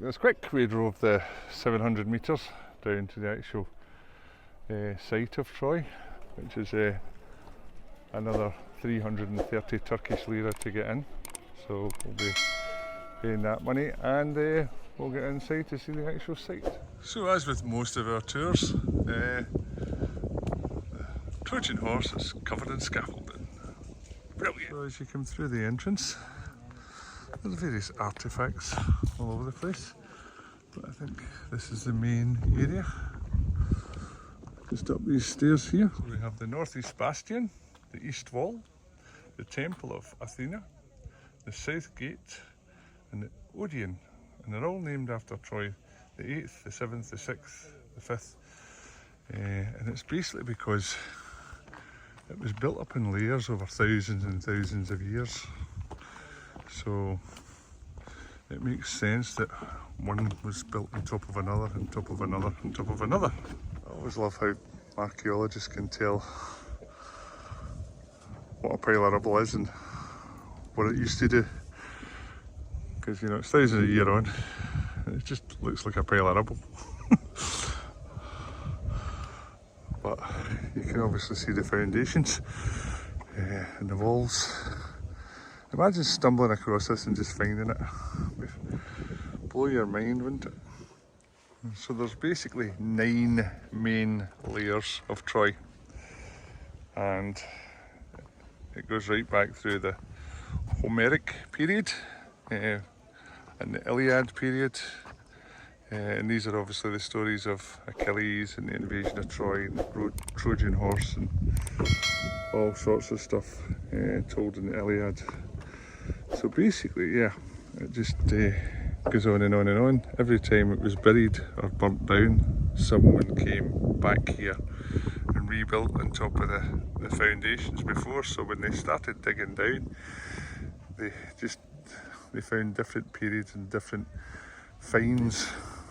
was quick. We drove the 700 metres down to the actual site of Troy, which is another 330 Turkish lira to get in. So we'll be paying that money, and we'll get inside to see the actual site. So as with most of our tours, the Trojan Horse is covered in scaffolding. Brilliant! So as you come through the entrance, there's various artefacts all over the place, but I think this is the main area. Just up these stairs here, we have the northeast bastion, the east wall, the temple of Athena, the south gate, and the Odeon, and they're all named after Troy, the 8th, the 7th, the 6th, the 5th, and it's basically because it was built up in layers over thousands and thousands of years, so it makes sense that one was built on top of another, on top of another, on top of another. I always love how archaeologists can tell what a pile of rubble is and what it used to do, because you know it's thousands of years on and it just looks like a pile of rubble. But you can obviously see the foundations and the walls. Imagine stumbling across this and just finding it. It'd blow your mind, wouldn't it? So there's basically 9 main layers of Troy, and it goes right back through the Homeric period and the Iliad period, and these are obviously the stories of Achilles and the invasion of Troy and the Trojan Horse and all sorts of stuff told in the Iliad. So basically, yeah, it just goes on and on and on. Every time it was buried or burnt down, someone came back here and rebuilt on top of the foundations before. So when they started digging down, they found different periods and different finds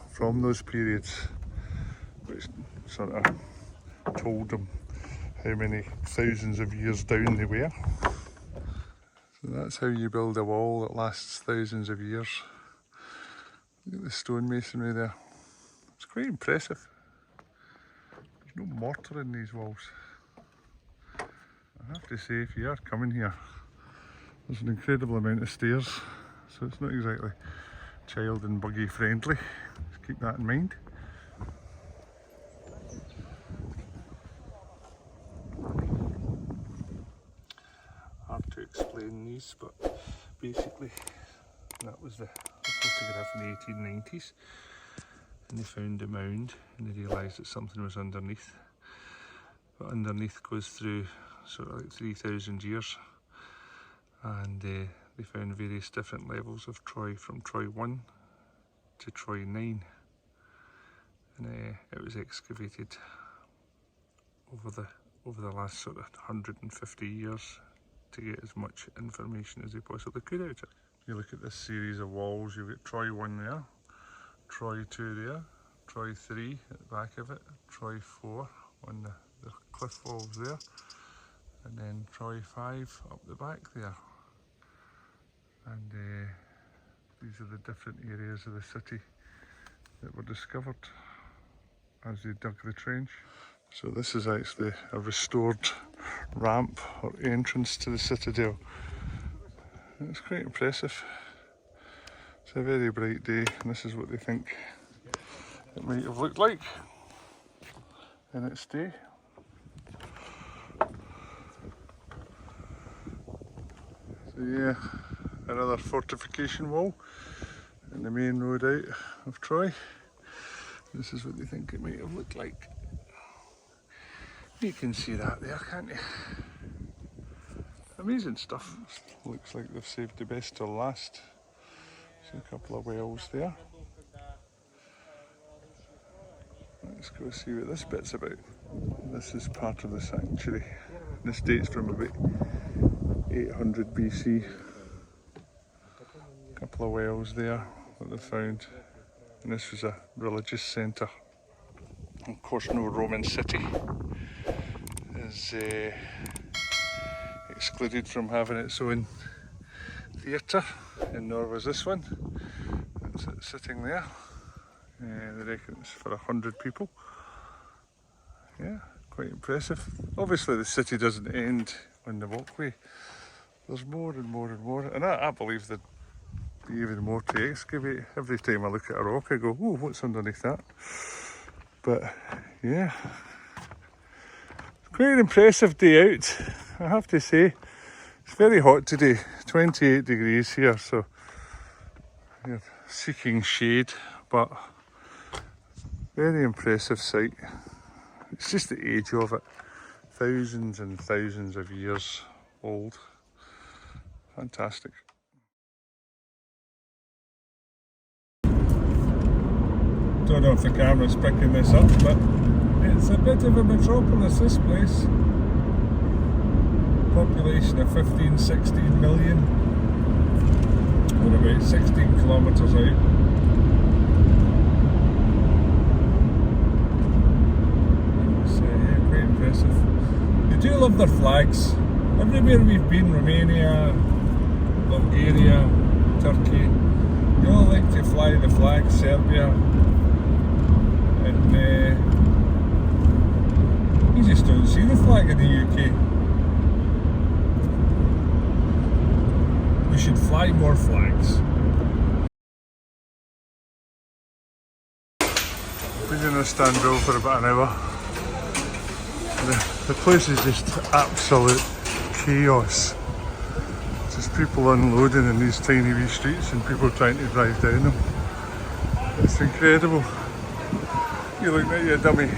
from those periods, which sort of told them how many thousands of years down they were. So that's how you build a wall that lasts thousands of years. Look at the stonemasonry there. It's quite impressive. There's no mortar in these walls. I have to say, if you are coming here, there's an incredible amount of stairs, so it's not exactly child and buggy friendly. Just keep that in mind. Hard to explain these, but basically that was the photograph in the 1890s, and they found a mound and they realised that something was underneath, but underneath goes through sort of like 3,000 years, and they found various different levels of Troy, from Troy 1 to Troy 9, and it was excavated over the last sort of 150 years to get as much information as they possibly could out of it. You look at this series of walls, you've got Troy 1 there, Troy 2 there, Troy 3 at the back of it, Troy 4 on the cliff walls there, and then Troy 5 up the back there. And these are the different areas of the city that were discovered as they dug the trench. So this is actually a restored ramp or entrance to the citadel. It's quite impressive. It's a very bright day, and this is what they think it might have looked like in its day. So yeah, another fortification wall in the main road out of Troy. This is what they think it might have looked like. You can see that there, can't you? Amazing stuff. Looks like they've saved the best till last. So a couple of wells there. Let's go see what this bit's about. This is part of the sanctuary. This dates from about 800 BC. A couple of wells there that they found. And this was a religious centre. Of course, no Roman city is excluded from having its own theatre, and nor was this one. It's sitting there. They reckon it's for 100 people. Yeah, quite impressive. Obviously the city doesn't end on the walkway. There's more and more and more, and I believe there'd be even more to excavate. Every time I look at a rock I go, oh, what's underneath that? But yeah, quite an impressive day out, I have to say. It's very hot today, 28 degrees here, so you're seeking shade, but very impressive sight. It's just the age of it, thousands and thousands of years old. Fantastic. Don't know if the camera's picking this up, but it's a bit of a metropolis, this place. Population of 15-16 million. We're about 16 kilometres out. So yeah, quite impressive. They do love their flags. Everywhere we've been, Romania, Bulgaria, Turkey, they all like to fly the flag. Serbia, and you just don't see the flag in the UK. We should fly more flags. Been in Istanbul for about an hour. The place is just absolute chaos. Just people unloading in these tiny wee streets and people trying to drive down them. It's incredible. You look like you're a dummy.